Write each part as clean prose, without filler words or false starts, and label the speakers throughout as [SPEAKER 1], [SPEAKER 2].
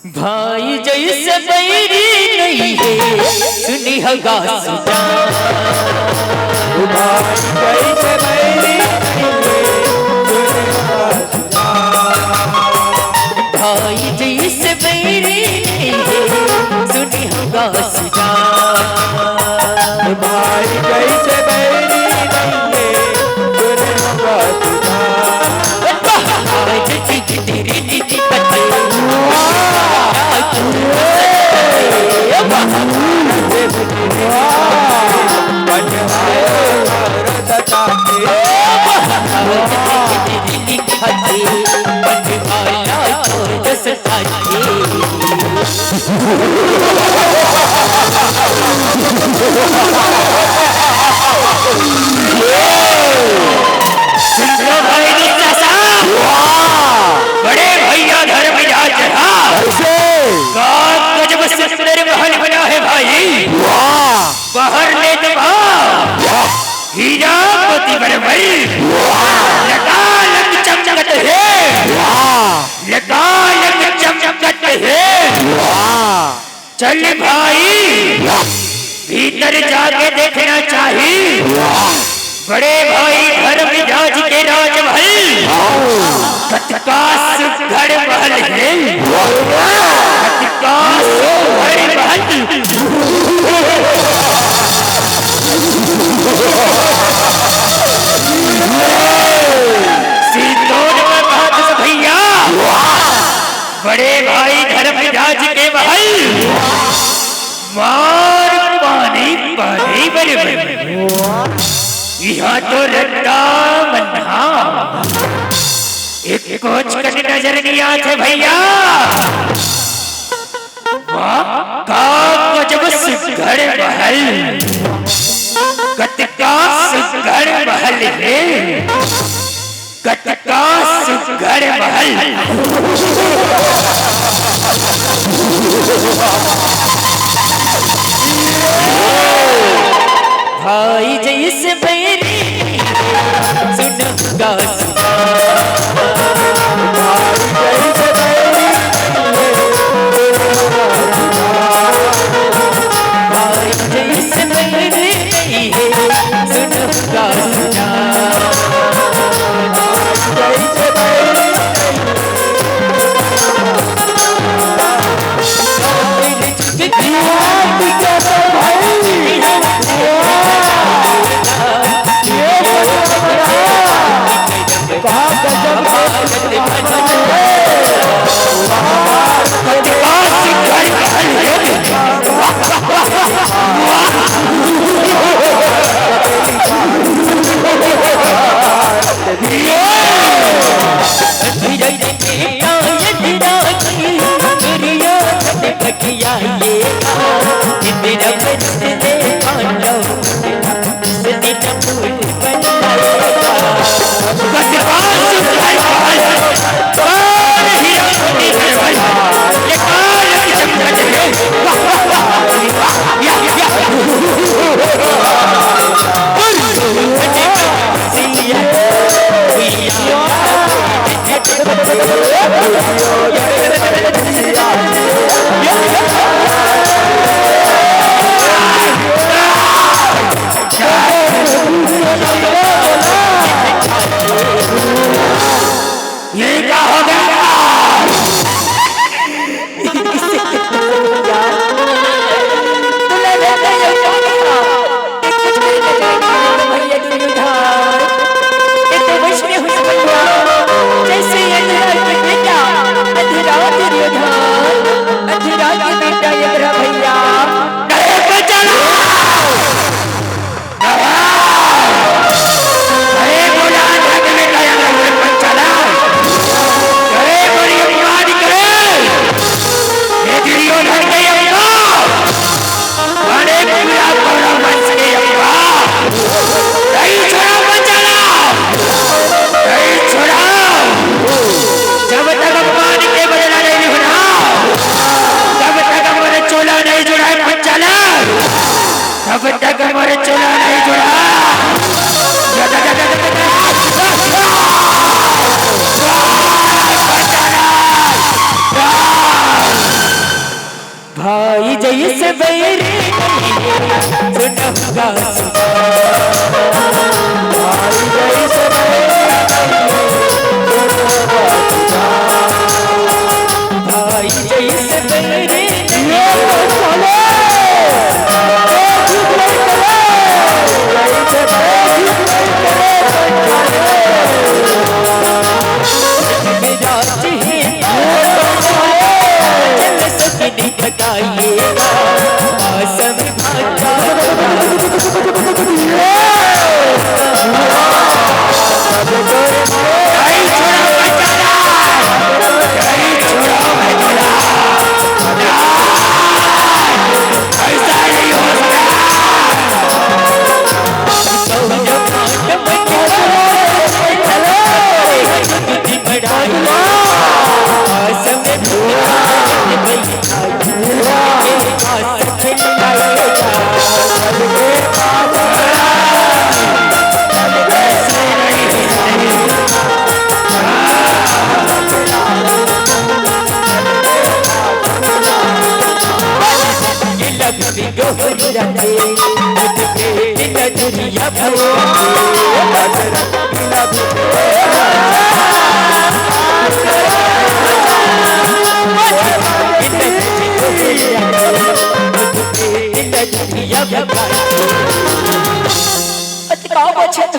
[SPEAKER 1] भाई जैसे बैरी नहीं है सुनी हगा सुना।
[SPEAKER 2] भाई जैसे बैरी नहीं है
[SPEAKER 1] भाई जैसे बैरी नहीं है सुनी हगा सुना।
[SPEAKER 2] भाई जैसे बैरी नहीं है सुनी हगा सुना।
[SPEAKER 1] तेरी नीति पते बड़े भैया धर्मराज गजब सुंदर महल बना है भाई। बाहर ले तो हीरा मोती बरमल लगालग चमकत है, लगालग चमकत है। चल भाई भीतर जाके देखना चाहिए बड़े भाई धर्मराज के राजमहल कतका सुघड़ महल है, कतका सुघड़ महल। सीतोड़ में बात भैया बड़े भाई धर्मराज के महल मार पानी पानी बरबर। यहाँ तो रट्टा बन्हा एक कोच कट नजर नहीं आते भैया। वाह का गजब सुघड़ महल, कतका सुघड़ महल है, कतका सुघड़ महल। भाई जैसे बैरी सुनगा सुना। भाई जैसे बैरी नहीं है सुनगा सुना। जैसे बैरी सुनूंगा
[SPEAKER 2] भाई जैसे
[SPEAKER 1] भाई जैसे बैरी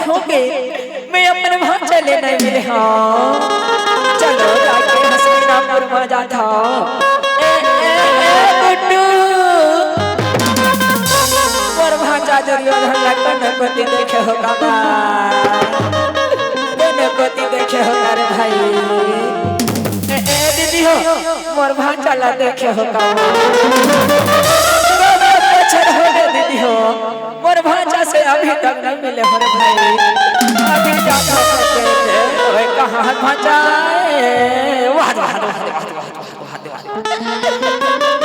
[SPEAKER 1] होंगे मैं अपने वहां चले नहीं मिले। हाँ चलो जाके हसीना मुरमा जाता और भांजा दुर्योधन लगन पति देखे हो काका पति देखे हो रे भाई दीदी हो मोर भांजा ला देखे हो काका हो गए दीदी हो मोर भांजा से अभी तक नहीं मिले हो रे भाई अभी जाता ओए कहां भांजा वाह वाह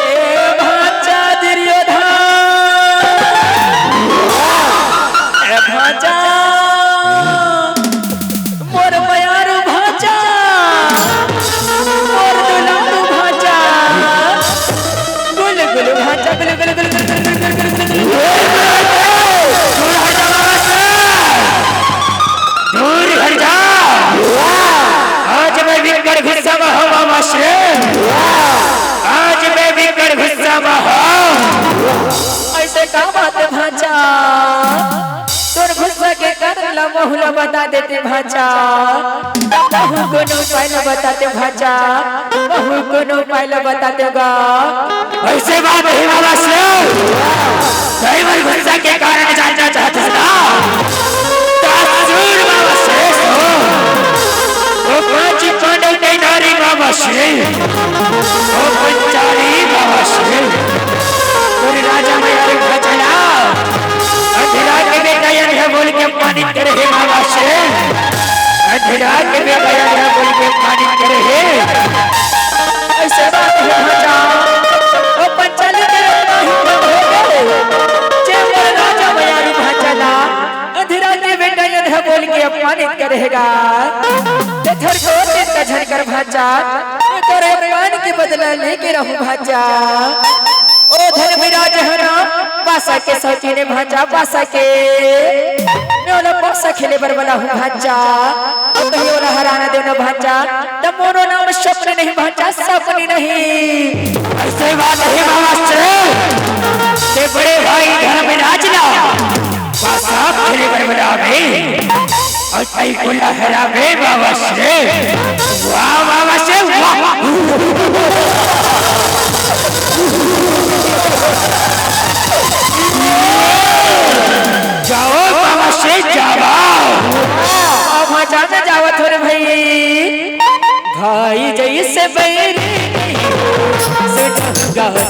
[SPEAKER 1] ए भांजा दुर्योधन ए भांजा मोर मयारू भांजा मोर दुलारू भांजा गुल गुल भांजा गुल गुल गुल आज मैं विकट गुस्सा में हूँ मामा श्री आज मैं विकट गुस्सा में हूँ ऐसे का बात है भांजा तोर गुस्सा के कारण ला बहुला बता देते भांजा बहु गुनो पहले बताते भांजा बहु गुनो पहले बताते गा ऐसे बात है मामा श्री ड्राइवर गुस्सा के कारण जानना चाहते ना तासुर मामा श्री पांच पांडव नहीं नारी बाबा श्री ओ पंचाली बाबा श्री पूरी राजा मयारी बचला अधीरा के बेटा यह बोल के अपमानित करे हे बाबा श्री अधीरा के बेटा यह बोल के अपमानित करे हे ऐसे बात है भांजा ओ पंचाली के नहीं हो गए जय राजा मयारी बचला अधीरा के बेटा यह बोल के अपमानित करेगा थर को चिंता झनकर भांजा तोरे प्राण के बदला लेके रहूं भांजा ओ धर्मराज हरा पासा के सौती ने भांजा पासा के मैं ओला पासा खेले बरबला हूं भांजा ओ कहियो ओला हराना देना भांजा तब मोरो नाम स्वप्न नहीं भांजा सपनी नहीं ऐसे बात है मास्टर ते बड़े भाई धर्मराज ना पासा खेले बरबला में और कई को लहरा में बाबा से वाह बाबा से वाह जाओ बाबा से जाओ अब जाना जाओ थोड़े भाई भाई जैसे बैरी सुनूंगा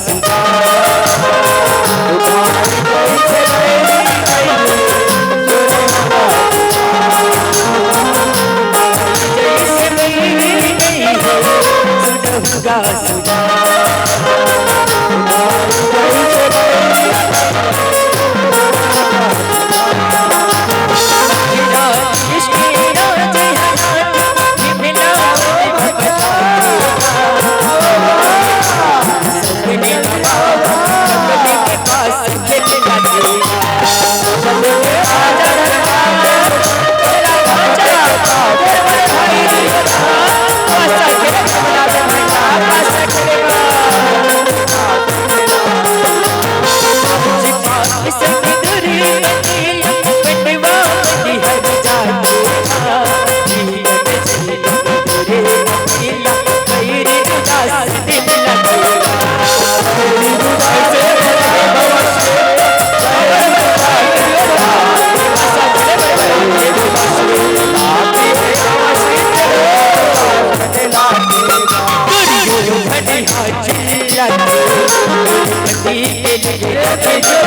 [SPEAKER 1] पति के लिए रखे जो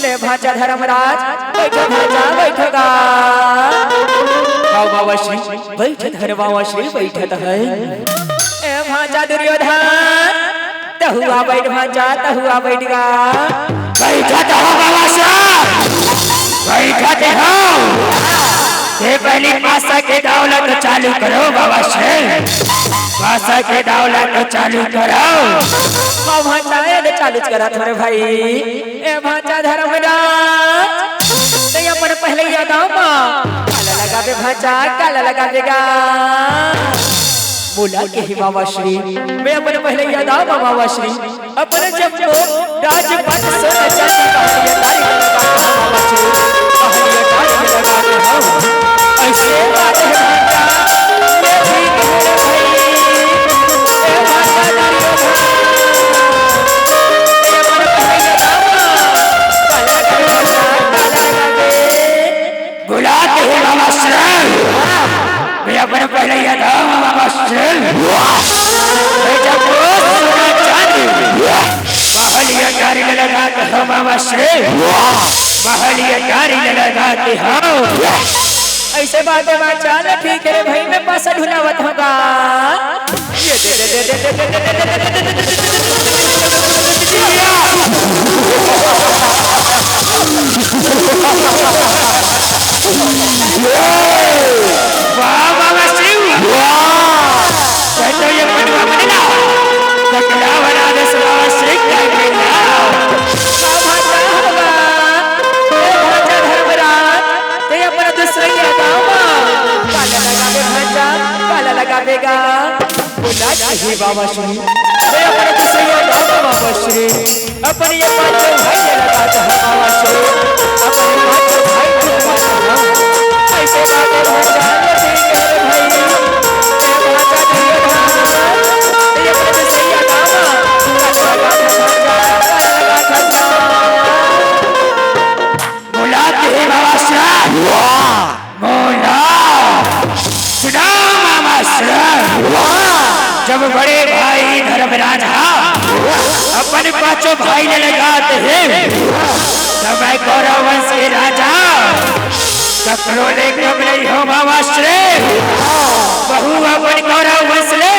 [SPEAKER 1] ले भाचा धर्मराज बैठो भाचा बैठोगा बाबा श्री बैठत है बाबा श्री बैठत है ए भाचा दुर्योधन तहुआ बैठ भाचा तहुआ बैठगा बैठत हो बाबा श्री बैठत हो ये पहली पासा के दौलत चालू करो बाबा श्री पासा के दौलत चालू करो भाचा ये चालू करा तुम्हारे भाई ए भाचा धर्मराज तो ये पर पहले याद आओ काला लगा दे भाचा काला लगा देगा बोला के ही बाबा श्री मैं अपन पहले याद आओ बाबा श्री अपन जब राजपथ से चलती बाबा श्री लगा दे हो ऐसे बात है भाचा ये ठीक है भाई ए भाचा बुलाते हैं बाबा श्री मैं अपने पहले याद आओ बाबा श्री जब सोना चांदी महलिया गाड़ी लगाते हो बाबा श्री महलिया गाड़ी लगाते हो ऐसे बातें बात ठीक है भाई मैं पासा ढुलावत होगा ये वाह बाबा शिव तो ये बनवा बना कटला बना दे बाबा श्री का बेला भाचा होगा ए भाचा धर्मराज ते अपना दूसरा गावा काला लगा दे भाचा काला लगा देगा बोला ही बाबा श्री ते अपना दूसरा गावा बाबा श्री अपन ये पांचों भाई लगाता है बाबा श्री अपन पांचों भाई लगाता है ऐसे बातें भाचा ठीक है भाई ए भाचा दुर्योधन ये अपने दूसरा गावा काला लगा दे भाचा काला लगा बुलाते हैं बाबा श्री बोला सुना मामा श्री जब बड़े भाई धर्मराज अपने पांचों भाई ने लगाते हैं तब मैं गौरव वंश के राजा ककरो ले कब नहीं हो बाबा श्री बहु अपन गौरव वंश ले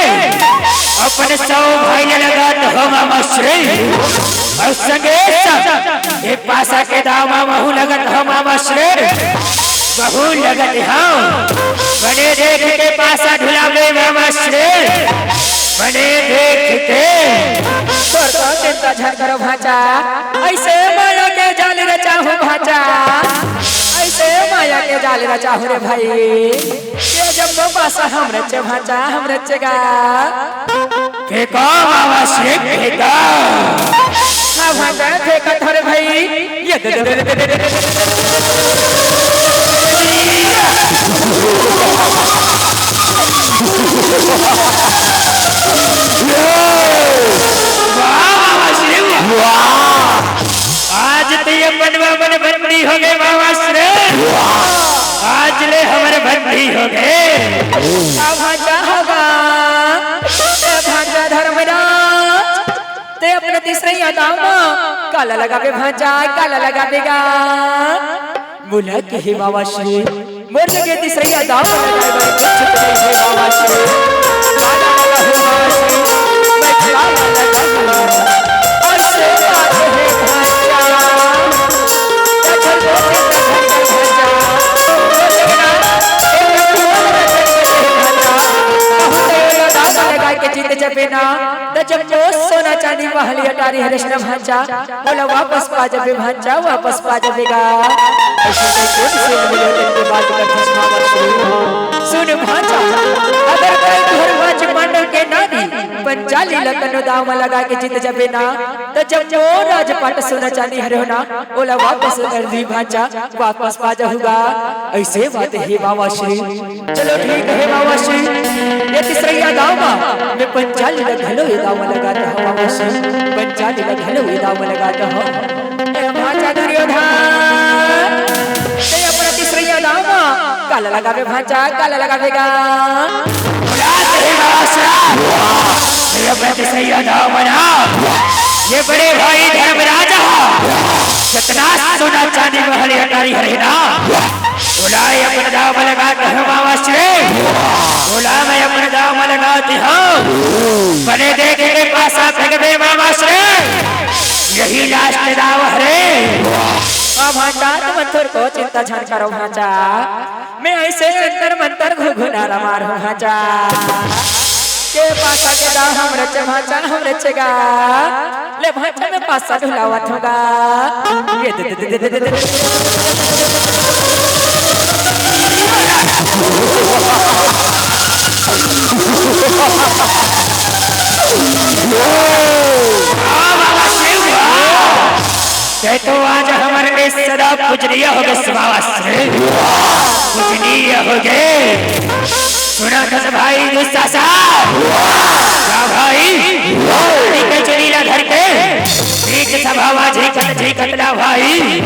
[SPEAKER 1] अपने 100 भाई ने लगाते हो मामा श्री और संगे ये पासा के दामा महू लगत हो मामा श्री बहु लगत हो बने देख के पासा ढुलावे मामा श्री बने देख के तो चिंता झड़ करो भाचा ऐसे माया के जाल रचा हूँ भाचा ऐसे माया के जाल रचा हूँ रे भाई ये जब तो पासा हम रचे भाचा हम रचेगा फेंको मामा श्री फेंको हाँ भाचा फेंका थोड़े भाई ये आज तो ये बनवा बन बंदी हो गए बाबा श्री आज ले हमारे बंदी हो गए भाचा होगा भाचा धर्मराज ते अपने तीसरे यादामा काला लगा के भाचा काला लगा देगा बोला के हे बाबा श्री मोर लगे तीसरे यादामा लगाए कुछ नहीं है बाबा श्री काला लगा है बाबा श्री मैं काला लगा और से बात है भाचा चल के जीते जबेना तो जब जो सोना चांदी महली अटारी हरिश्न भांचा बोला वापस पा जबे भांचा वापस पा जबेगा ऐसे कौन से मिले इनके बात करते सुना सुन भांचा अगर कोई घर भांच मंडल के नानी
[SPEAKER 3] पंचाली लगन दाम लगा के जीत जबे ना तो जब जो राजपाट सोना चांदी हरे हो ना ओला वापस अर्जी भाचा वापस पा जाऊंगा ऐसे बात है बाबा श्री। चलो ठीक है बाबा श्री ये तीसरा गाँव में पंचाली लगलो ये दाम लगाता हूँ बाबा श्री पंचाली लगलो ये दाम लगाता हूँ भाचा दुर्योधन ते अपना तीसरा गाँव में काला लगावे भाचा काला लगावेगा
[SPEAKER 1] ये बड़े भाई धर्मराजा कितना सोना चांदी महल अटारी हरेना बुलाए अपना दाम लगाते हो बाबा श्री बोला मैं अपना दाम लगाती हूँ बने देखे के पास आप फेंकते बाबा श्री यही लास्ट दाव है
[SPEAKER 3] भाचा तुम थोड़ को चिंता छान करो भाचा मैं ऐसे अंतर मंतर घुघुनारा मारू भाचा के पासा के दाव हम रचे भाचा हम रचेगा ले भाचा में पासा ढुलावत होगा ये
[SPEAKER 1] तो आज हमारे में सदा पूजनीय हो गए बाबा श्री पूजनीय हो गए सुना था भाई दुस्सासा क्या भाई के चुनीला घर के बीच सभावा झीकत ना भाई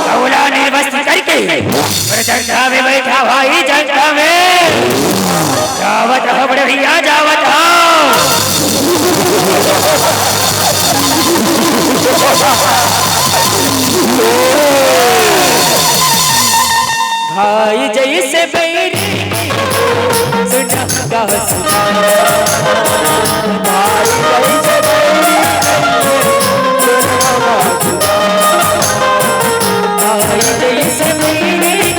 [SPEAKER 1] कौला निर्वस्त्र करके जनता में बैठा भाई जनता में जावत हो बड़े भैया जावत हो
[SPEAKER 3] भाई जैसे बैरी सुना भाई जैसे बैरी भाई जैसे बैरी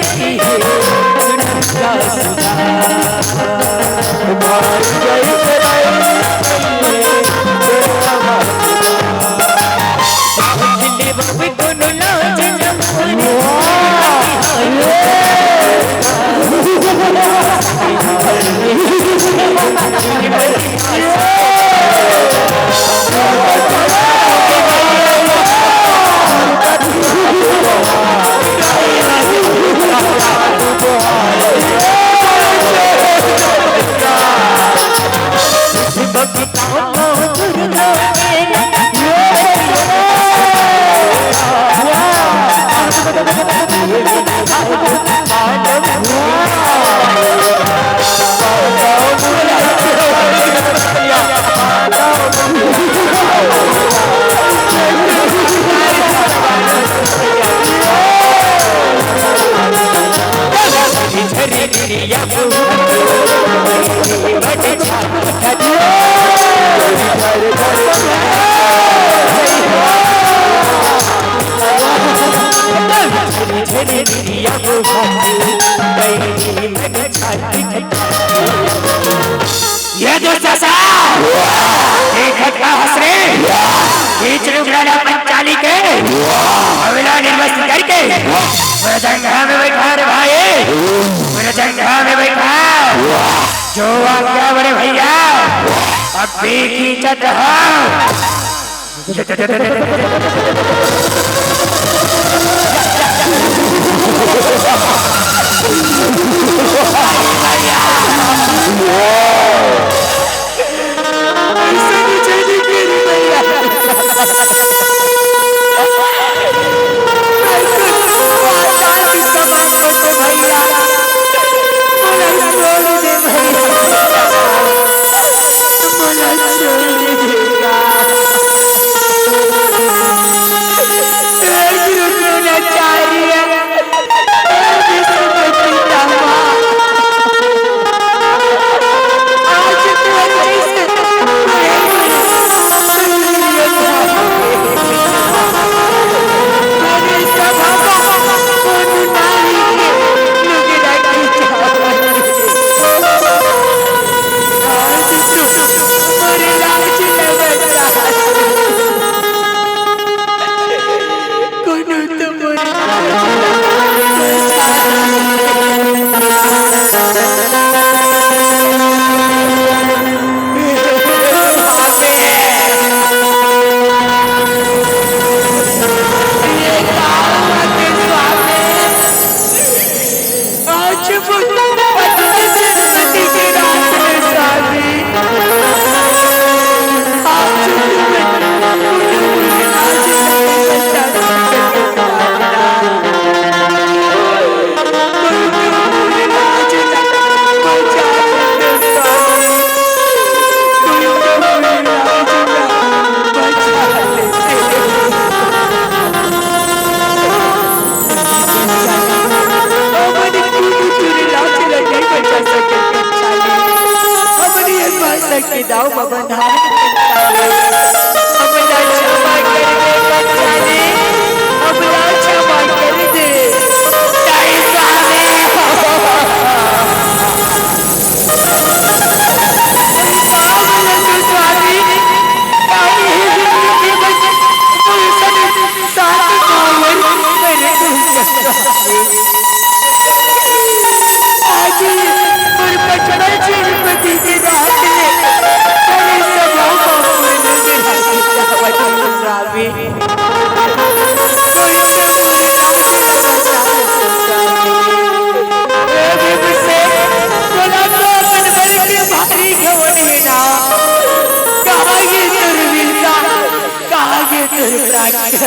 [SPEAKER 1] ये दुस्सासा हंसरे बीच रुगड़ा पंचाली के अविला निर्वस्त्र करके मेरे जंगहा में बैठा रे भाई मेरे जंगहा में बैठा जो आज्ञा बड़े भैया अब भी खींचत
[SPEAKER 3] बाबाश्री आज मोर पचड़ा चिरपति के रात में करे सजा बापुर नजर आती चावत रावी कोई तो मोर लाज लगा से बोला तो अपन बल के भारी घवन है ना कहा ये दुर्विलता कहा ये दुर्प्राज्ञ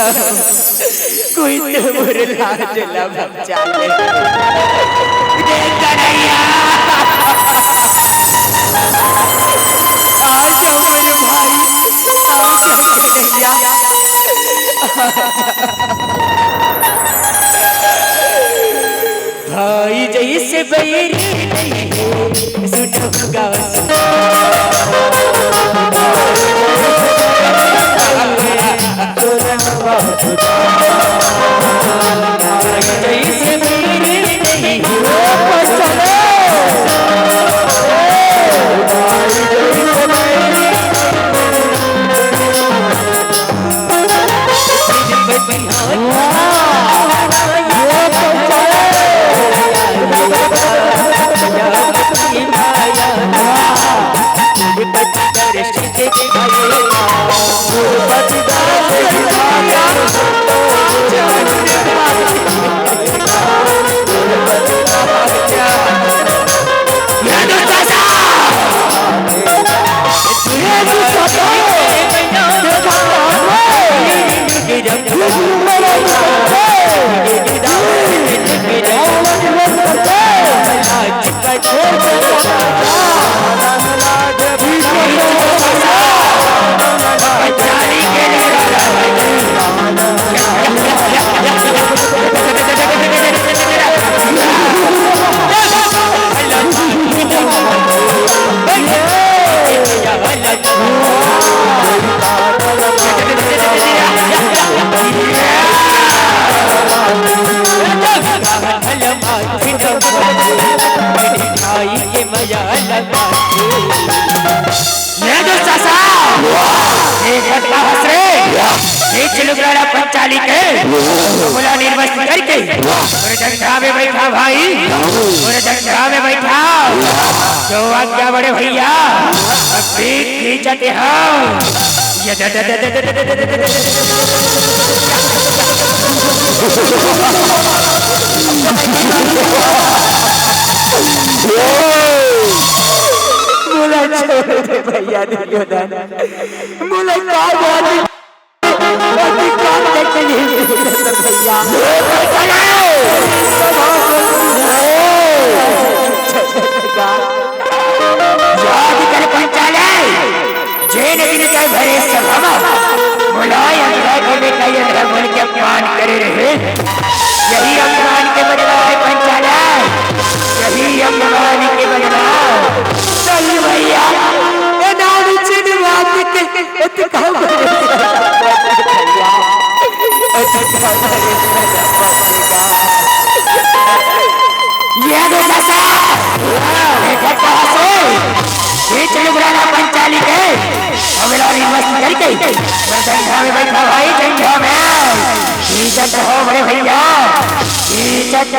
[SPEAKER 3] कोई तो मोर लाज लगा चाले देख कन्हैया आज मेरे भाई आज कन्हैया भाई जैसे बैरी सुनूंगा जैसे बैरी नहीं हो चलो पंचाली के बोला निर्वस्त करके और जंगला में बैठा भाई और जंगला में बैठा जो आज्ञा बड़े भैया अभी खींचते हो बोला छोड़ दे भैया दुर्योधन बोला यही अपमान के बदला है पंचाला यही अपमान के बदला चल भैया पंचाली के बैठा भाई जंघा में इज्जत हो बड़े भैया इज्जत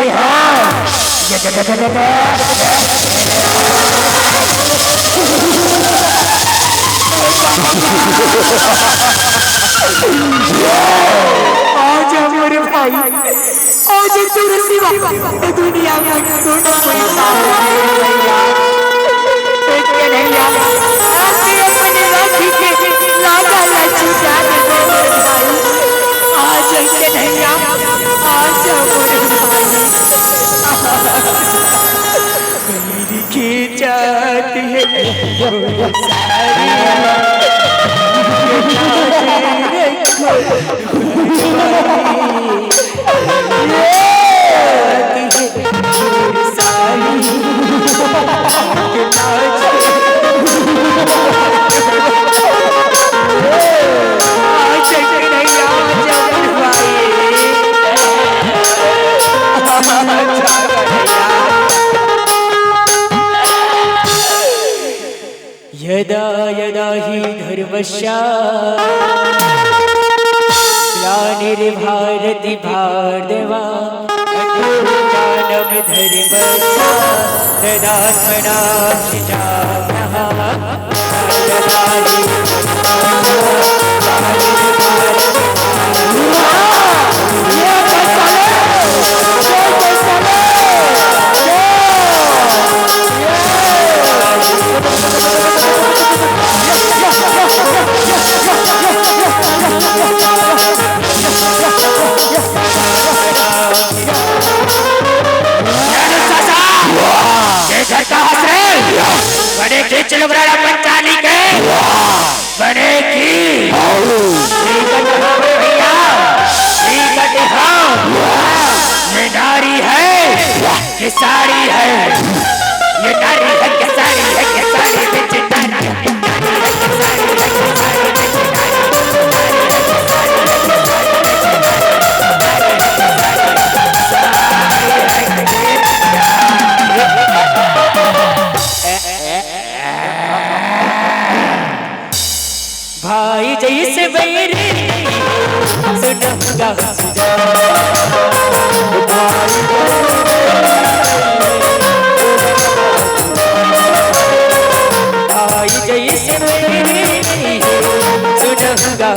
[SPEAKER 3] आज मेरे भाई आज तेरे सिवा दुनिया में कोई भैया अपने राखी के लागा लचुटा आज कन्हैया आज मेरे भाई मेरी की जाती है यदा यदा हि धर्मस्य ग्लानिर्भरति भारतवा नम धर्मसा तदात्मनां
[SPEAKER 1] बड़े के चलो बड़ा पंचाली के बड़े की भैया ये नारी है कि साड़ी है, ये नारी है कि साड़ी है, कि साड़ी बिच नारी है, कि नारी है कि साड़ी है, कि साड़ी बिच
[SPEAKER 3] भाई जैसे बैरी सुनूंगा भाई जैसे बैरी सुनूंगा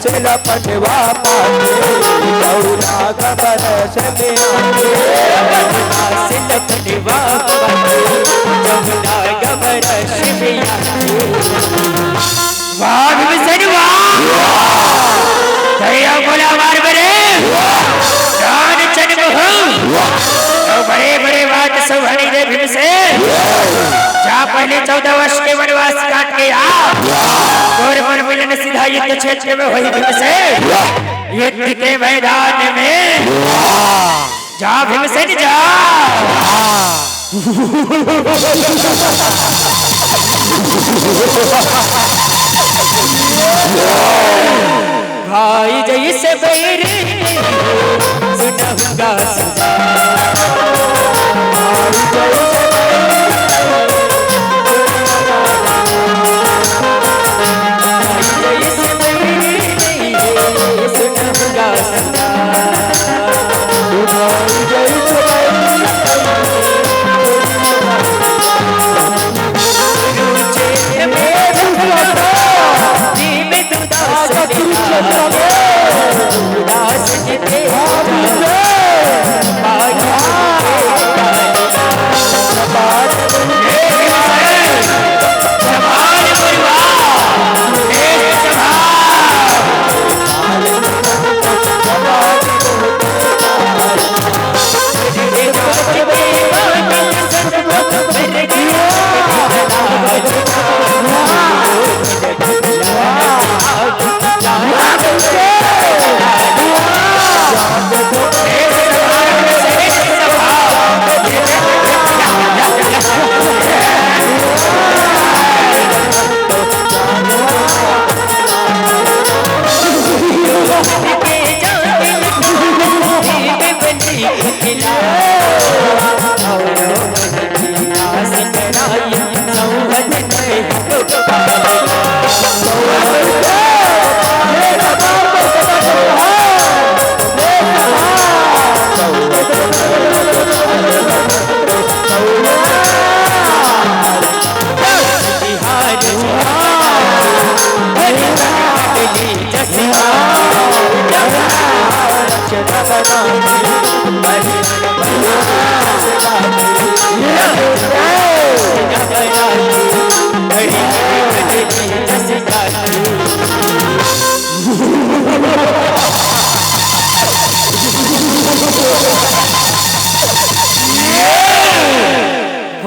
[SPEAKER 2] चला पटवा पाते गौरा गबर से
[SPEAKER 3] पटवा जमुना गबर
[SPEAKER 1] वाह भीमसेन वाह दया बोला मार बड़े जान जन्म हो तो बड़े बड़े बात सब हरी रे भीमसेन जा पहले 14 वर्ष के वनवास काट के आ और मन मिलन सीधा युद्ध क्षेत्र में हुई भीमसेन युद्ध के मैदान में जा भीमसेन जा
[SPEAKER 3] भाई जैसे बैरी सुनूंगा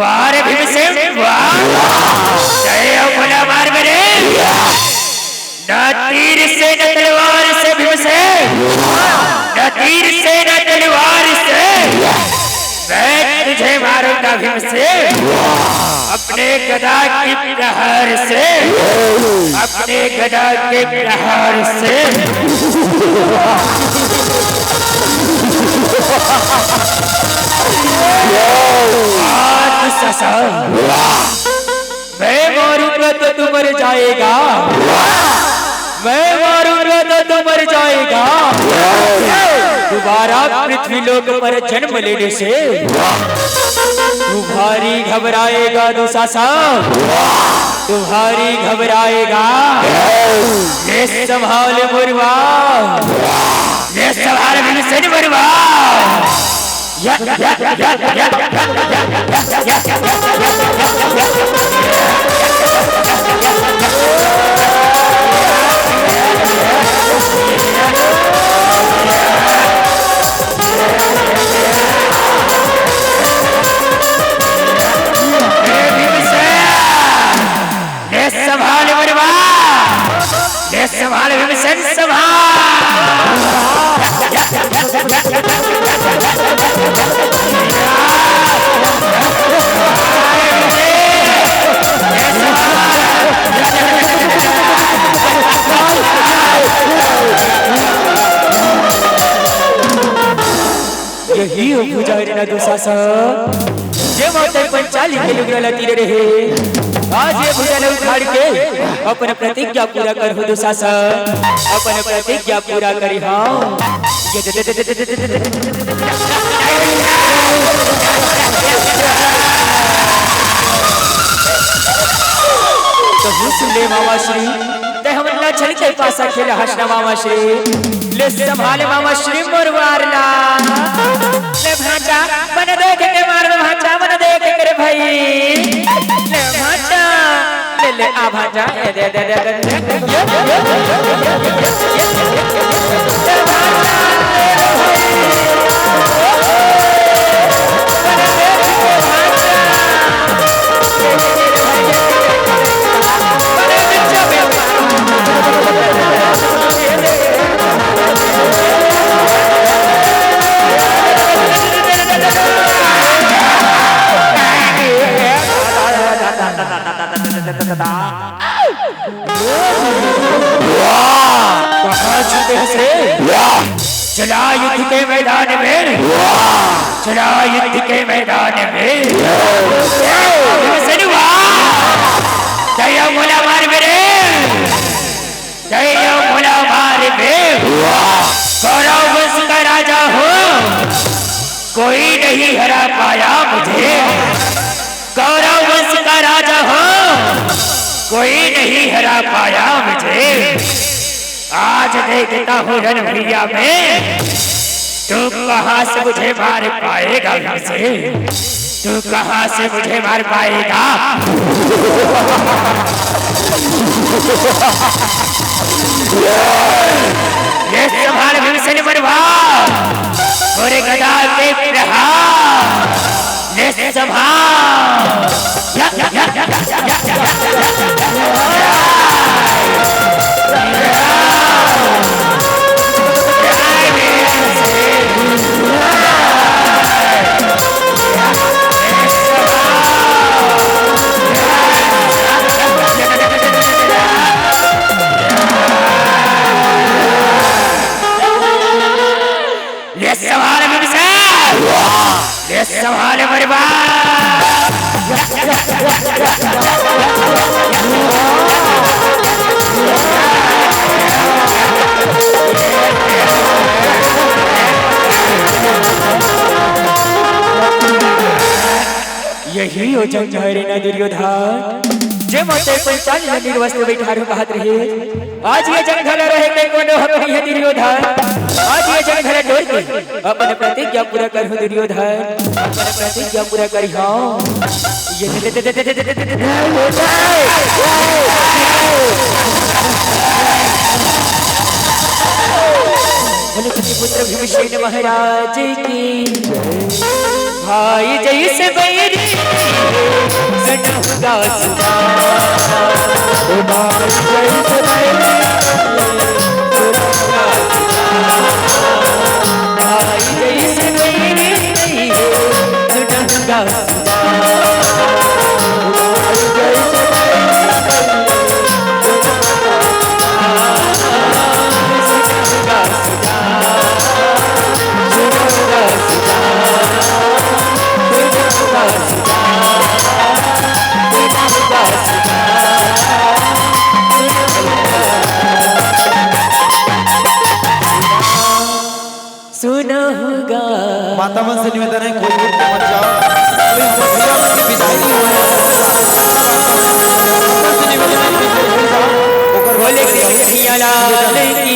[SPEAKER 1] वाह रे भीमसेन वाह, जय हो भोला मार मेरे, न तीर से न तलवार से भीमसेन, न तीर से न तलवार से मैं तुझे मारूंगा भीमसेन, अपने गदा की प्रहार से, अपने गदा के प्रहार से।
[SPEAKER 3] मैं मारूंगा तो तू मर जाएगा, मैं मारूंगा तो तू मर जाएगा, दोबारा पृथ्वी लोक पर जन्म लेने से तू भारी घबराएगा दुशासन, तू भारी घबराएगा। ये संभाल मुरवा,
[SPEAKER 1] ये संभाल भीमसेन मुरवा। संभाल मुरवा, ये संभाल भीमसेन संभाल।
[SPEAKER 3] यही हो पुजारी ना दुशासन, जे माता पंचाली के लुगरा लतीरे रहे, आज ये भुजा उखाड़ के अपन प्रतिज्ञा पूरा कर हो दुशासन, अपन प्रतिज्ञा पूरा करी। हाँ तो सुन ले मामा श्री, ते हम ना छल के पासा खेला हसना मामा श्री, ले संभाले मामा श्री मोरवारला, ले भांचा मन देख के मार भांचा, मन देख के भाई, ले भांचा ले आ भांचा दे दे दे
[SPEAKER 1] चला युद्ध के मैदान में, चला युद्ध के मैदान में। जय भोला मार मेरे, जय भोला मार मेरे। कौरव वंश का राजा हो, कोई नहीं हरा पाया मुझे। कौरव वंश का राजा हो, कोई नहीं हरा पाया मुझे। आज देखता हूँ रण भैया में, तू कहाँ से मुझे मार पाएगा हमसे, तू कहाँ से मुझे मार पाएगा। ये संभाल भीमसेन मुरवा, पूरे गदा के प्रहार, ये संभाल। संभाल मुरवा,
[SPEAKER 3] यही हो जंग ना दुर्योधन। जे मोते पंचाल नदी वस्त्र बैठारो कहत रहे आज ये जन घर रहे के कोनो हकनी है दुर्योधन आज ये जन घर डोर के अपन प्रतिज्ञा पूरा करहु दुर्योधन अपन प्रतिज्ञा पूरा करी हां ये बोले पुत्र भीमसेन महाराज की भाई जैसे बैरी सनहुगा सुना भाई जैसे बैरी भाई जैसे बैरी सनहुगा सुना
[SPEAKER 2] माता मन से निवेदन है कोई दूर मत जाओ अभी हम भैया मन की विदाई नहीं हुआ है बोले के भैया लाल की